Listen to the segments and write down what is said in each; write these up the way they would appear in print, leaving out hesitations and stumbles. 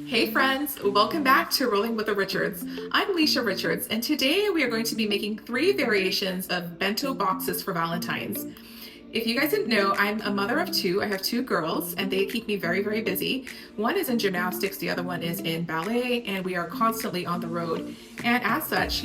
Hey friends, welcome back to Rolling with the Richards. I'm Leisha Richards, and today we are going to be making 3 variations of bento boxes for Valentine's. If you guys didn't know, I'm a mother of 2. I have 2 girls, and they keep me very, very busy. One is in gymnastics, the other one is in ballet, and we are constantly on the road. And as such,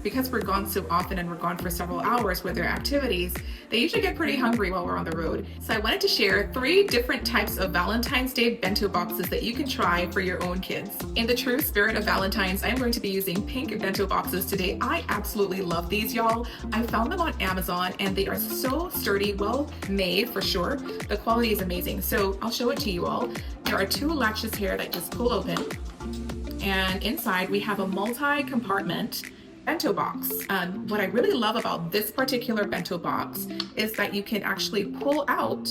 because we're gone so often and we're gone for several hours with their activities, they usually get pretty hungry while we're on the road. So I wanted to share 3 different types of Valentine's Day bento boxes that you can try for your own kids. In the true spirit of Valentine's, I'm going to be using pink bento boxes today. I absolutely love these, y'all. I found them on Amazon, and they are so sturdy, well made for sure. The quality is amazing. So I'll show it to you all. There are 2 latches here that just pull open, and inside we have a multi-compartment bento box. What I really love about this particular bento box is that you can actually pull out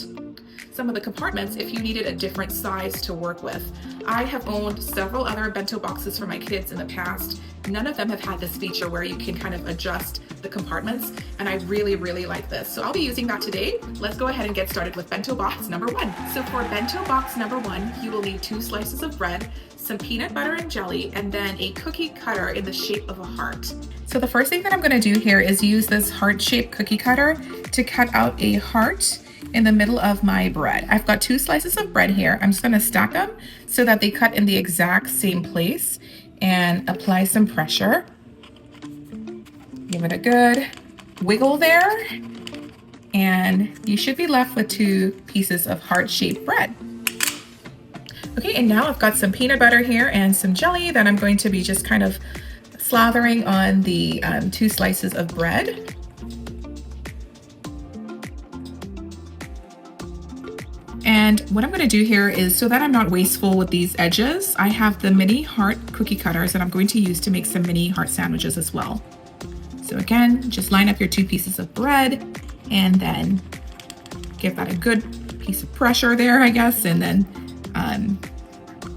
some of the compartments if you needed a different size to work with. I have owned several other bento boxes for my kids in the past. None of them have had this feature where you can kind of adjust the compartments, and I really, really like this. So I'll be using that today. Let's go ahead and get started with bento box number 1. So for bento box number 1, you will need 2 slices of bread, some peanut butter and jelly, and then a cookie cutter in the shape of a heart. So the first thing that I'm going to do here is use this heart-shaped cookie cutter to cut out a heart in the middle of my bread. I've got 2 slices of bread here. I'm just going to stack them so that they cut in the exact same place, and apply some pressure. Give it a good wiggle there, and you should be left with 2 pieces of heart-shaped bread. Okay, and now I've got some peanut butter here and some jelly that I'm going to be just kind of slathering on the 2 slices of bread. And what I'm going to do here is, so that I'm not wasteful with these edges, I have the mini heart cookie cutters that I'm going to use to make some mini heart sandwiches as well. So again, just line up your 2 pieces of bread and then give that a good piece of pressure there, I guess, and then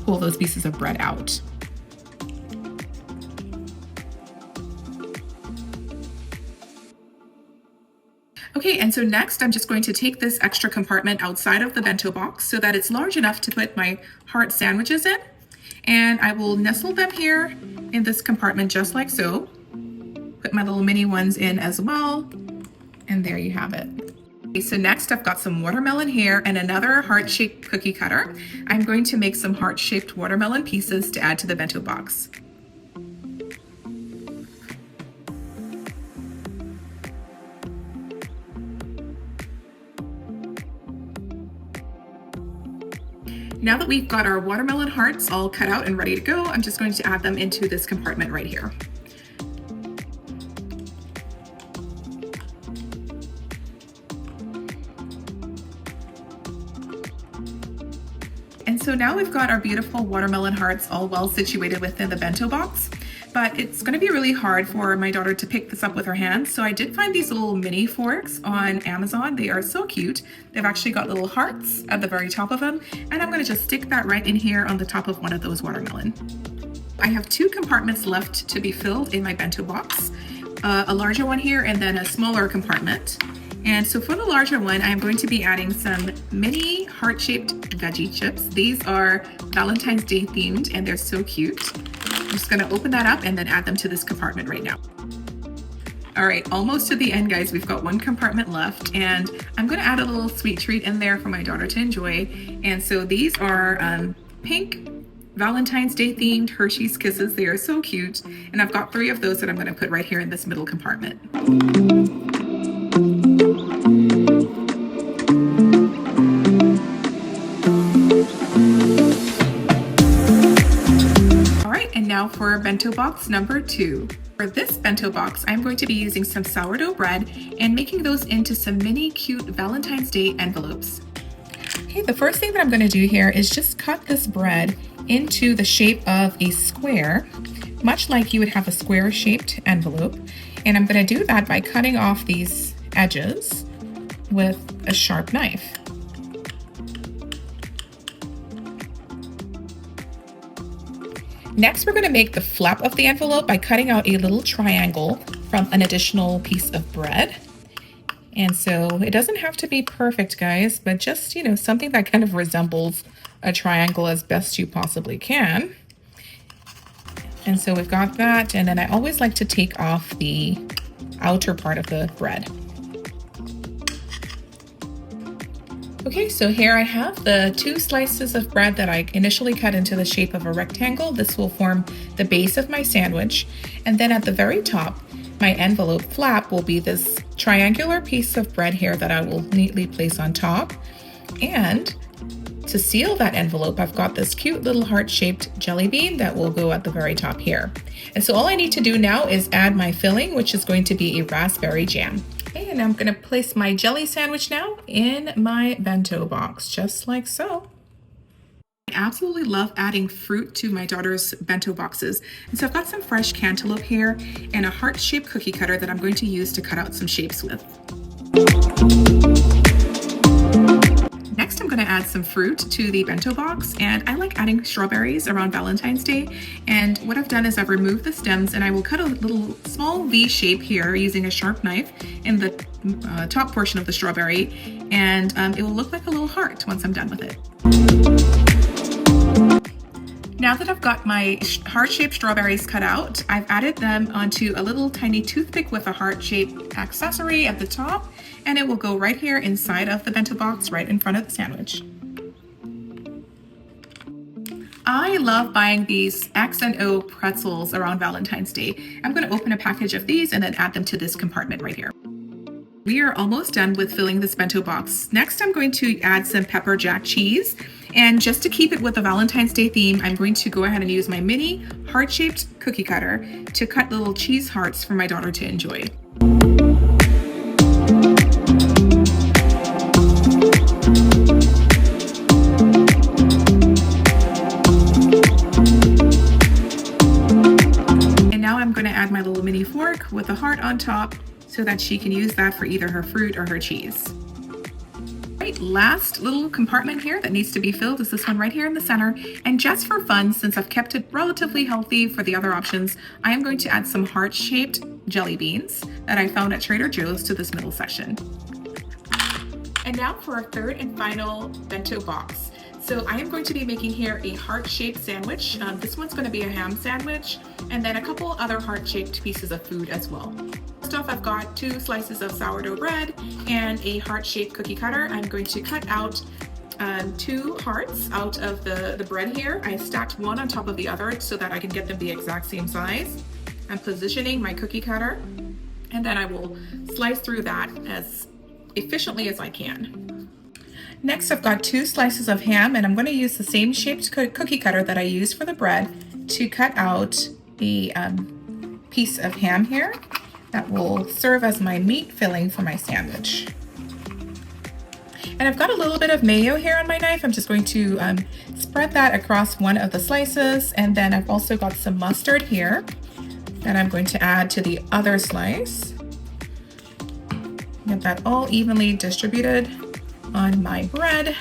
pull those pieces of bread out. Okay, and so next I'm just going to take this extra compartment outside of the bento box so that it's large enough to put my heart sandwiches in. And I will nestle them here in this compartment just like so. Put my little mini ones in as well. And there you have it. Okay, so next I've got some watermelon here and another heart-shaped cookie cutter. I'm going to make some heart-shaped watermelon pieces to add to the bento box. Now that we've got our watermelon hearts all cut out and ready to go, I'm just going to add them into this compartment right here. And so now we've got our beautiful watermelon hearts all well situated within the bento box. But it's going to be really hard for my daughter to pick this up with her hands. So I did find these little mini forks on Amazon. They are so cute. They've actually got little hearts at the very top of them. And I'm going to just stick that right in here on the top of one of those watermelon. I have 2 compartments left to be filled in my bento box. A larger one here and then a smaller compartment. And so for the larger one, I'm going to be adding some mini heart-shaped veggie chips. These are Valentine's Day themed and they're so cute. I'm just going to open that up and then add them to this compartment right now. All right, almost to the end, guys. We've got 1 compartment left, and I'm going to add a little sweet treat in there for my daughter to enjoy. And so these are pink Valentine's Day themed Hershey's Kisses. They are so cute, and I've got 3 of those that I'm going to put right here in this middle compartment. Now for bento box number 2. For this bento box, I'm going to be using some sourdough bread and making those into some mini cute Valentine's Day envelopes. Okay, the first thing that I'm going to do here is just cut this bread into the shape of a square, much like you would have a square shaped envelope. And I'm going to do that by cutting off these edges with a sharp knife. Next, we're going to make the flap of the envelope by cutting out a little triangle from an additional piece of bread. And so it doesn't have to be perfect, guys, but just, something that kind of resembles a triangle as best you possibly can. And so we've got that, and then I always like to take off the outer part of the bread. Okay, so here I have the 2 slices of bread that I initially cut into the shape of a rectangle. This will form the base of my sandwich. And then at the very top, my envelope flap will be this triangular piece of bread here that I will neatly place on top. And to seal that envelope, I've got this cute little heart-shaped jelly bean that will go at the very top here. And so all I need to do now is add my filling, which is going to be a raspberry jam. Okay, and I'm going to place my jelly sandwich now in my bento box, just like so. I absolutely love adding fruit to my daughter's bento boxes. And so I've got some fresh cantaloupe here and a heart-shaped cookie cutter that I'm going to use to cut out some shapes with. Next, I'm going to add some fruit to the bento box, and I like adding strawberries around Valentine's Day. And what I've done is I've removed the stems, and I will cut a little small V shape here using a sharp knife in the top portion of the strawberry, and it will look like a little heart once I'm done with it. Now that I've got my heart-shaped strawberries cut out, I've added them onto a little tiny toothpick with a heart-shaped accessory at the top, and it will go right here inside of the bento box, right in front of the sandwich. I love buying these X&O pretzels around Valentine's Day. I'm going to open a package of these and then add them to this compartment right here. We are almost done with filling this bento box. Next, I'm going to add some pepper jack cheese. And just to keep it with the Valentine's Day theme, I'm going to go ahead and use my mini heart-shaped cookie cutter to cut little cheese hearts for my daughter to enjoy. And now I'm going to add my little mini fork with a heart on top so that she can use that for either her fruit or her cheese. Right, last little compartment here that needs to be filled is this one right here in the center. And just for fun, since I've kept it relatively healthy for the other options, I am going to add some heart-shaped jelly beans that I found at Trader Joe's to this middle section. And now for our third and final bento box. So I am going to be making here a heart-shaped sandwich. This one's going to be a ham sandwich, and then a couple other heart-shaped pieces of food as well. First off, I've got 2 slices of sourdough bread and a heart-shaped cookie cutter. I'm going to cut out 2 hearts out of the bread here. I stacked one on top of the other so that I can get them the exact same size. I'm positioning my cookie cutter, and then I will slice through that as efficiently as I can. Next, I've got 2 slices of ham, and I'm going to use the same shaped cookie cutter that I used for the bread to cut out the piece of ham here that will serve as my meat filling for my sandwich. And I've got a little bit of mayo here on my knife. I'm just going to spread that across one of the slices, and then I've also got some mustard here that I'm going to add to the other slice. Get that all evenly distributed on my bread.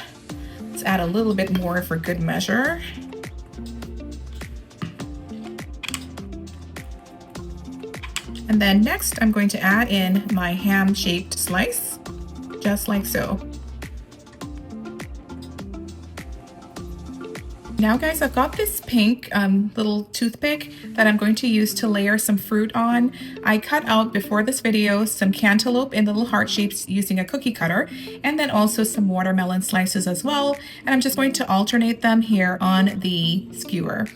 Let's add a little bit more for good measure. And then next, I'm going to add in my ham-shaped slice, just like so. Now guys, I've got this pink little toothpick that I'm going to use to layer some fruit on. I cut out before this video some cantaloupe in little heart shapes using a cookie cutter, and then also some watermelon slices as well. And I'm just going to alternate them here on the skewer.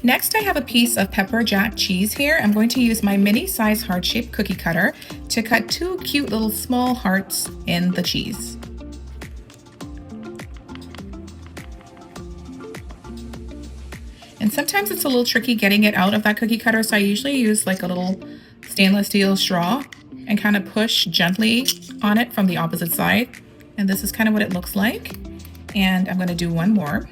Next, I have a piece of pepper jack cheese here. I'm going to use my mini size heart-shaped cookie cutter to cut 2 cute little small hearts in the cheese. And sometimes it's a little tricky getting it out of that cookie cutter, so I usually use like a little stainless steel straw and kind of push gently on it from the opposite side. And this is kind of what it looks like. And I'm going to do one more.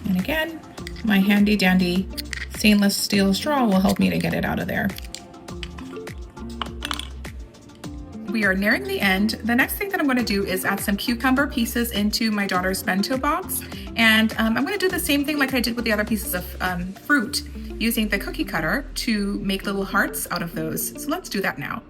And again, my handy dandy stainless steel straw will help me to get it out of there. We are nearing the end. The next thing that I'm going to do is add some cucumber pieces into my daughter's bento box. And I'm going to do the same thing like I did with the other pieces of fruit, using the cookie cutter to make little hearts out of those. So let's do that now.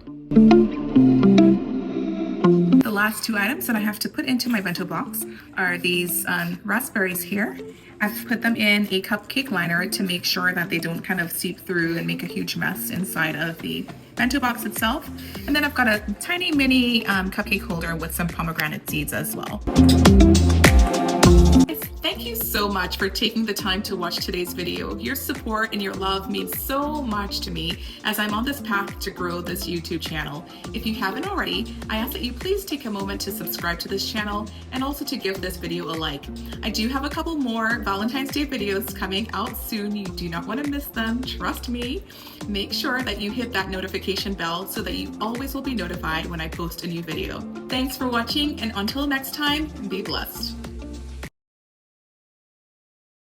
The last two items that I have to put into my bento box are these raspberries here. I've put them in a cupcake liner to make sure that they don't kind of seep through and make a huge mess inside of the bento box itself. And then I've got a tiny mini cupcake holder with some pomegranate seeds as well. Thank you so much for taking the time to watch today's video. Your support and your love means so much to me as I'm on this path to grow this YouTube channel. If you haven't already, I ask that you please take a moment to subscribe to this channel and also to give this video a like. I do have a couple more Valentine's Day videos coming out soon. You do not want to miss them, trust me. Make sure that you hit that notification bell so that you always will be notified when I post a new video. Thanks for watching, and until next time, be blessed.